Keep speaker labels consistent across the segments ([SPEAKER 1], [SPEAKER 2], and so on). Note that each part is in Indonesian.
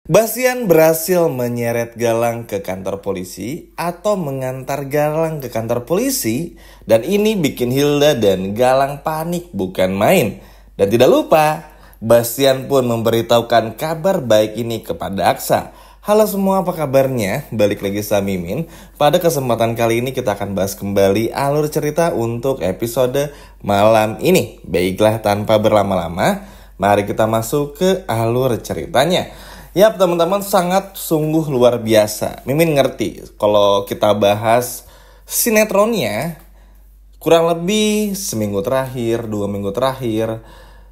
[SPEAKER 1] Basian berhasil menyeret Galang ke kantor polisi atau mengantar Galang ke kantor polisi, dan ini bikin Hilda dan Galang panik bukan main. Dan tidak lupa, Basian pun memberitahukan kabar baik ini kepada Aksa. Halo semua, apa kabarnya? Balik lagi sama Mimin. Pada kesempatan kali ini kita akan bahas kembali alur cerita untuk episode malam ini. Baiklah, tanpa berlama-lama, mari kita masuk ke alur ceritanya. Yap, teman-teman, sangat sungguh luar biasa. Mimin ngerti kalau kita bahas sinetronnya kurang lebih seminggu terakhir, 2 minggu terakhir.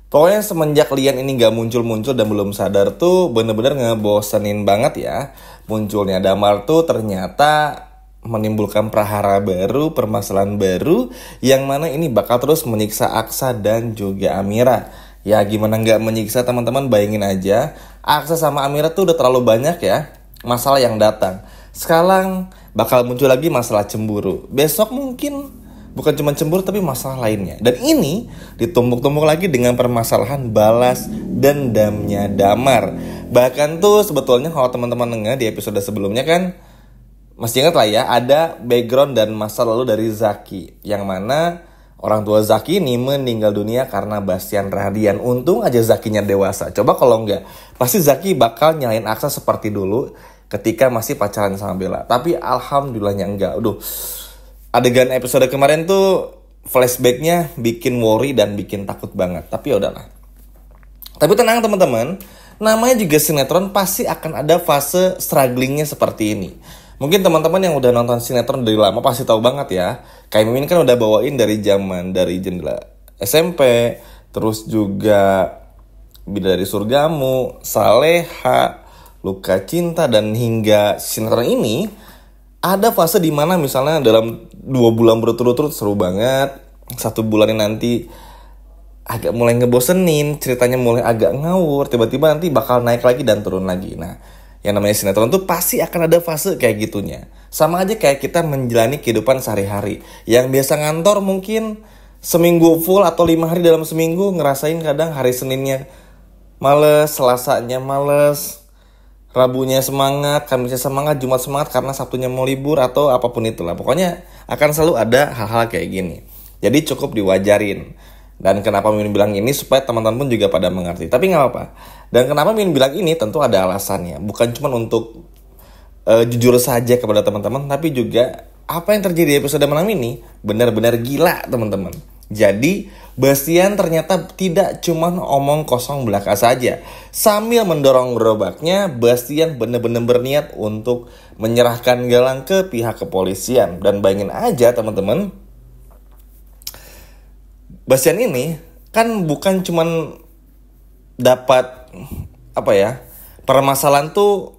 [SPEAKER 1] Pokoknya semenjak Lian ini gak muncul-muncul dan belum sadar tuh bener-bener ngebosenin banget ya. Munculnya Damar tuh ternyata menimbulkan prahara baru, permasalahan baru, yang mana ini bakal terus menyiksa Aksa dan juga Amira. Ya gimana gak menyiksa, teman-teman, bayangin aja Aksa sama Amira tuh udah terlalu banyak ya masalah yang datang. Sekarang bakal muncul lagi masalah cemburu. Besok mungkin bukan cuma cemburu tapi masalah lainnya. Dan ini ditumpuk-tumpuk lagi dengan permasalahan balas dendamnya Damar. Bahkan tuh sebetulnya kalau teman-teman dengar di episode sebelumnya kan masih ingat lah ya, ada background dan masa lalu dari Zaki, yang mana orang tua Zaki ini meninggal dunia karena Bastian Rahadian. Untung aja Zakinya dewasa. Coba kalau enggak, pasti Zaki bakal nyalain Aksa seperti dulu ketika masih pacaran sama Bella. Tapi alhamdulillahnya enggak. Adegan episode kemarin tuh flashbacknya bikin worry dan bikin takut banget. Tapi ya udahlah. Tapi tenang teman-teman, namanya juga sinetron, pasti akan ada fase strugglingnya seperti ini. Mungkin teman-teman yang udah nonton sinetron dari lama pasti tahu banget ya. Kayak Mimin kan udah bawain dari Jendela SMP, terus juga Bidadari Surgamu, Saleha, Luka Cinta, dan hingga sinetron ini ada fase dimana misalnya dalam 2 bulan berturut-turut seru banget, 1 bulan nanti agak mulai ngebosenin, ceritanya mulai agak ngawur, tiba-tiba nanti bakal naik lagi dan turun lagi. Nah, yang namanya sinetron tuh pasti akan ada fase kayak gitunya. Sama aja kayak kita menjalani kehidupan sehari-hari. Yang biasa ngantor mungkin seminggu full atau 5 hari dalam seminggu, ngerasain kadang hari Seninnya males, Selasanya males, Rabunya semangat, Kamisnya semangat, Jumat semangat karena Sabtunya mau libur atau apapun itulah. Pokoknya akan selalu ada hal-hal kayak gini. Jadi cukup diwajarin. Dan kenapa Mimin bilang ini supaya teman-teman pun juga pada mengerti. Tapi gak apa-apa. Dan kenapa Mimin bilang ini tentu ada alasannya. Bukan cuma untuk jujur saja kepada teman-teman, tapi juga apa yang terjadi di episode malam ini benar-benar gila teman-teman. Jadi Bastian ternyata tidak cuma omong kosong belaka saja. Sambil mendorong gerobaknya, Bastian benar-benar berniat untuk menyerahkan Galang ke pihak kepolisian. Dan bayangin aja teman-teman, Bastian ini kan bukan cuman dapat permasalahan tuh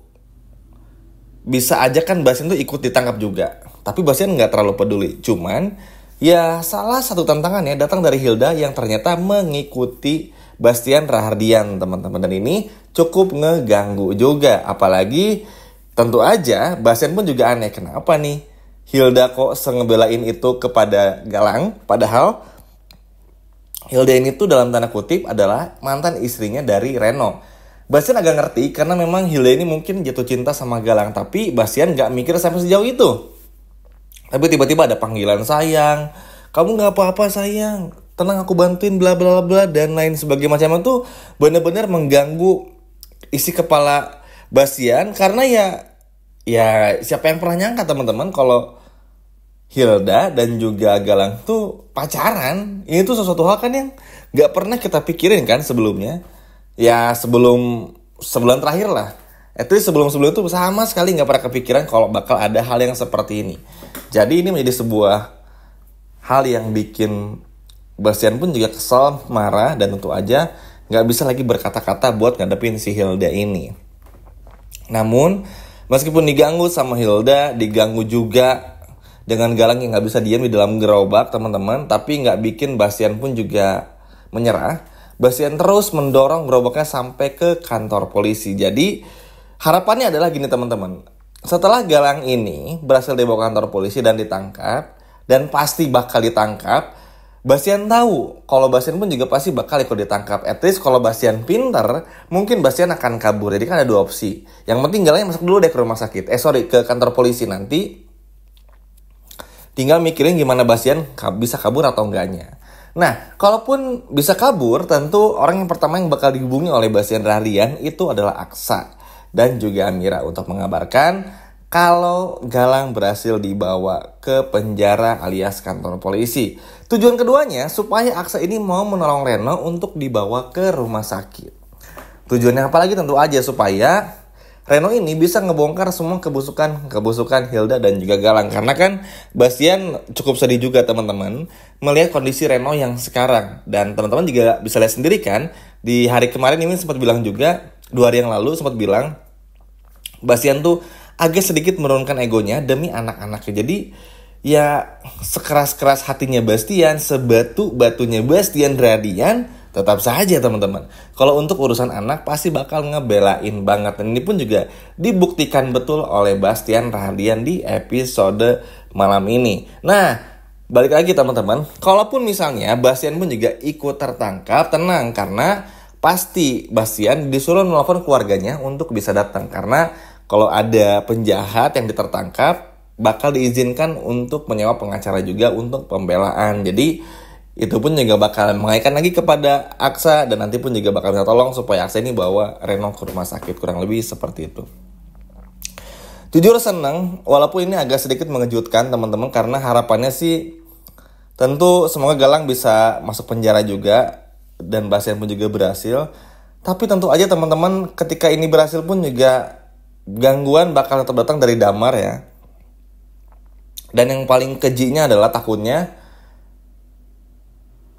[SPEAKER 1] bisa aja kan Bastian tuh ikut ditangkap juga. Tapi Bastian nggak terlalu peduli. Cuman ya salah satu tantangannya datang dari Hilda yang ternyata mengikuti Bastian Rahadian, teman-teman. Dan ini cukup ngeganggu juga. Apalagi tentu aja Bastian pun juga aneh. Kenapa nih Hilda kok ngebelain itu kepada Galang? Padahal Hilda ini tuh dalam tanda kutip adalah mantan istrinya dari Reno. Bastian agak ngerti karena memang Hilda ini mungkin jatuh cinta sama Galang. Tapi Bastian gak mikir sampai sejauh itu. Tapi tiba-tiba ada panggilan sayang. Kamu gak apa-apa sayang. Tenang, aku bantuin bla bla bla dan lain sebagainya macam itu. Bener-bener mengganggu isi kepala Bastian. Karena ya siapa yang pernah nyangka teman-teman kalau Hilda dan juga Galang tuh pacaran. Ini tuh sesuatu hal kan yang gak pernah kita pikirin kan sebelumnya. Ya sebelum sebulan terakhir lah. Itu sebelum-sebelum itu sama sekali gak pernah kepikiran kalau bakal ada hal yang seperti ini. Jadi ini menjadi sebuah hal yang bikin Bastian pun juga kesel, marah, dan tentu aja gak bisa lagi berkata-kata buat ngadepin si Hilda ini. Namun meskipun diganggu sama Hilda, diganggu juga dengan Galang yang gak bisa diam di dalam gerobak teman-teman, tapi gak bikin Bastian pun juga menyerah. Bastian terus mendorong gerobaknya sampai ke kantor polisi. Jadi harapannya adalah gini teman-teman. Setelah Galang ini berhasil dibawa ke kantor polisi dan ditangkap, dan pasti bakal ditangkap, Bastian tahu kalau Bastian pun juga pasti bakal ikut ditangkap. At least kalau Bastian pintar, mungkin Bastian akan kabur. Jadi kan ada dua opsi. Yang penting galangnya masuk dulu deh ke rumah sakit. Ke kantor polisi nanti. Tinggal mikirin gimana Bastian bisa kabur atau enggaknya. Nah, kalaupun bisa kabur, tentu orang yang pertama yang bakal dihubungi oleh Bastian Rahardian itu adalah Aksa dan juga Amira untuk mengabarkan kalau Galang berhasil dibawa ke penjara alias kantor polisi. Tujuan keduanya supaya Aksa ini mau menolong Reno untuk dibawa ke rumah sakit. Tujuannya apa lagi? Tentu aja supaya Reno ini bisa ngebongkar semua kebusukan Hilda dan juga Galang. Karena kan Bastian cukup sedih juga teman-teman melihat kondisi Reno yang sekarang. Dan teman-teman juga bisa lihat sendiri kan, di hari kemarin ini sempat bilang juga, 2 hari yang lalu sempat bilang Bastian tuh agak sedikit menurunkan egonya demi anak-anaknya. Jadi ya sekeras-keras hatinya Bastian, sebatu-batunya Bastian Rahardian, tetap saja teman-teman, kalau untuk urusan anak pasti bakal ngebelain banget. Dan ini pun juga dibuktikan betul oleh Bastian Rahardian di episode malam ini. Nah, balik lagi teman-teman, kalaupun misalnya Bastian pun juga ikut tertangkap, tenang, karena pasti Bastian disuruh nelfon keluarganya untuk bisa datang. Karena kalau ada penjahat yang ditertangkap, bakal diizinkan untuk menyewa pengacara juga untuk pembelaan. Jadi itu pun juga bakal mengaitkan lagi kepada Aksa, dan nanti pun juga bakal minta tolong supaya Aksa ini bawa Reno ke rumah sakit. Kurang lebih seperti itu. Jujur senang, walaupun ini agak sedikit mengejutkan teman-teman, karena harapannya sih tentu semoga Galang bisa masuk penjara juga dan Bastian pun juga berhasil. Tapi tentu aja teman-teman, ketika ini berhasil pun juga gangguan bakal tetap datang dari Damar ya. Dan yang paling kejinya adalah takutnya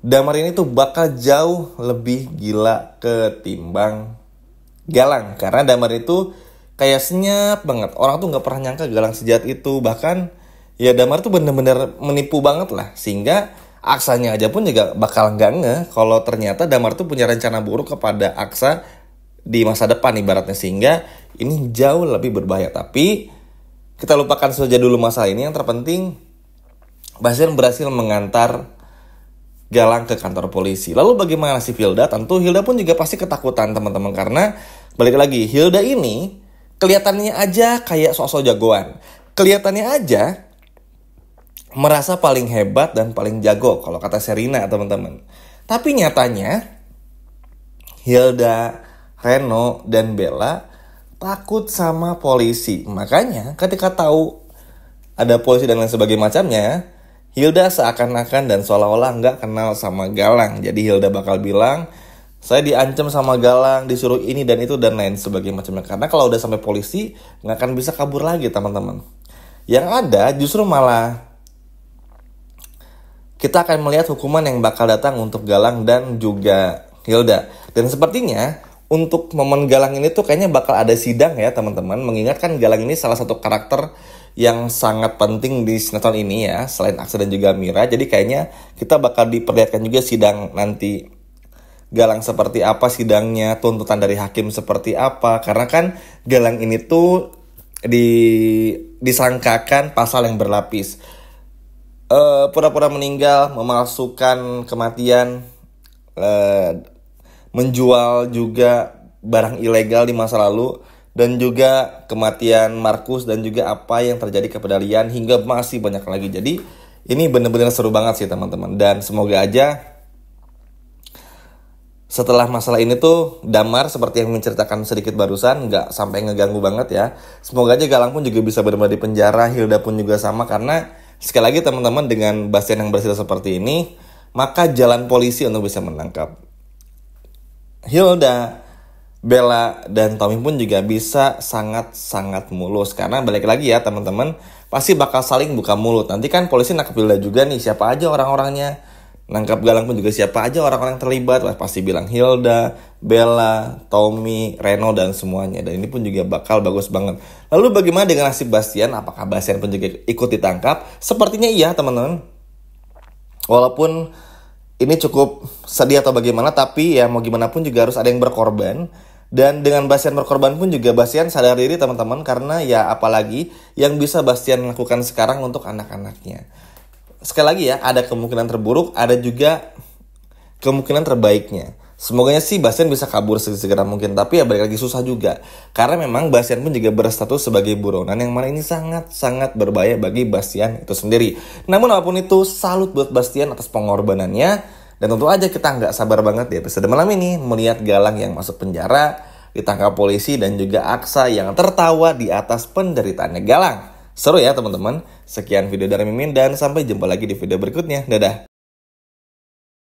[SPEAKER 1] Damar ini tuh bakal jauh lebih gila ketimbang Galang. Karena Damar itu kayak senyap banget. Orang tuh gak pernah nyangka Galang sejahat itu. Bahkan ya Damar tuh bener-bener menipu banget lah. Sehingga Aksanya aja pun juga bakal gak ngeh kalau ternyata Damar tuh punya rencana buruk kepada Aksa di masa depan ibaratnya. Sehingga ini jauh lebih berbahaya. Tapi kita lupakan saja dulu masalah ini. Yang terpenting Bastian berhasil mengantar Galang ke kantor polisi. Lalu bagaimana si Hilda? Tentu Hilda pun juga pasti ketakutan teman-teman. Karena balik lagi, Hilda ini kelihatannya aja kayak sosok jagoan. Kelihatannya aja merasa paling hebat dan paling jago kalau kata Sherina teman-teman. Tapi nyatanya Hilda, Reno, dan Bella takut sama polisi. Makanya ketika tahu ada polisi dan lain sebagainya macamnya, Hilda seakan-akan dan seolah-olah nggak kenal sama Galang. Jadi Hilda bakal bilang, saya diancam sama Galang, disuruh ini dan itu dan lain sebagainya macamnya. Karena kalau udah sampai polisi nggak akan bisa kabur lagi teman-teman. Yang ada justru malah kita akan melihat hukuman yang bakal datang untuk Galang dan juga Hilda. Dan sepertinya untuk momen Galang ini tuh kayaknya bakal ada sidang ya teman-teman. Mengingat kan Galang ini salah satu karakter yang sangat penting di sinetron ini ya, selain Aksa dan juga Mira. Jadi kayaknya kita bakal diperlihatkan juga sidang nanti Galang seperti apa sidangnya, tuntutan dari hakim seperti apa. Karena kan Galang ini tuh disangkakan pasal yang berlapis. Pura-pura meninggal, memalsukan kematian, menjual juga barang ilegal di masa lalu, dan juga kematian Markus dan juga apa yang terjadi kepada Lian hingga masih banyak lagi. Jadi ini benar-benar seru banget sih teman-teman. Dan semoga aja setelah masalah ini tuh Damar seperti yang menceritakan sedikit barusan nggak sampai ngeganggu banget ya. Semoga aja Galang pun juga bisa benar-benar di penjara, Hilda pun juga sama. Karena sekali lagi teman-teman, dengan Bastian yang berhasil seperti ini, maka jalan polisi untuk bisa menangkap Hilda, Bella, dan Tommy pun juga bisa sangat-sangat mulus. Karena balik lagi ya teman-teman, pasti bakal saling buka mulut. Nanti kan polisi nangkap Hilda juga nih, siapa aja orang-orangnya. Nangkap Galang pun juga siapa aja orang-orang yang terlibat. Pasti bilang Hilda, Bella, Tommy, Reno, dan semuanya. Dan ini pun juga bakal bagus banget. Lalu bagaimana dengan nasib Bastian? Apakah Bastian pun juga ikut ditangkap? Sepertinya iya teman-teman. Walaupun ini cukup sedih atau bagaimana, tapi ya mau gimana pun juga harus ada yang berkorban. Dan dengan Bastian berkorban pun juga Bastian sadar diri teman-teman. Karena ya apalagi yang bisa Bastian lakukan sekarang untuk anak-anaknya. sekali lagi ya, ada kemungkinan terburuk, ada juga kemungkinan terbaiknya. Semoganya sih Bastian bisa kabur segera mungkin, tapi ya balik lagi susah juga. Karena memang Bastian pun juga berstatus sebagai buronan, yang mana ini sangat-sangat berbahaya bagi Bastian itu sendiri. Namun apapun itu, salut buat Bastian atas pengorbanannya. Dan tentu aja kita nggak sabar banget di episode malam ini melihat Galang yang masuk penjara, ditangkap polisi, dan juga Aksa yang tertawa di atas penderitaannya Galang. Seru ya teman-teman. Sekian video dari Mimin dan sampai jumpa lagi di video berikutnya. Dadah.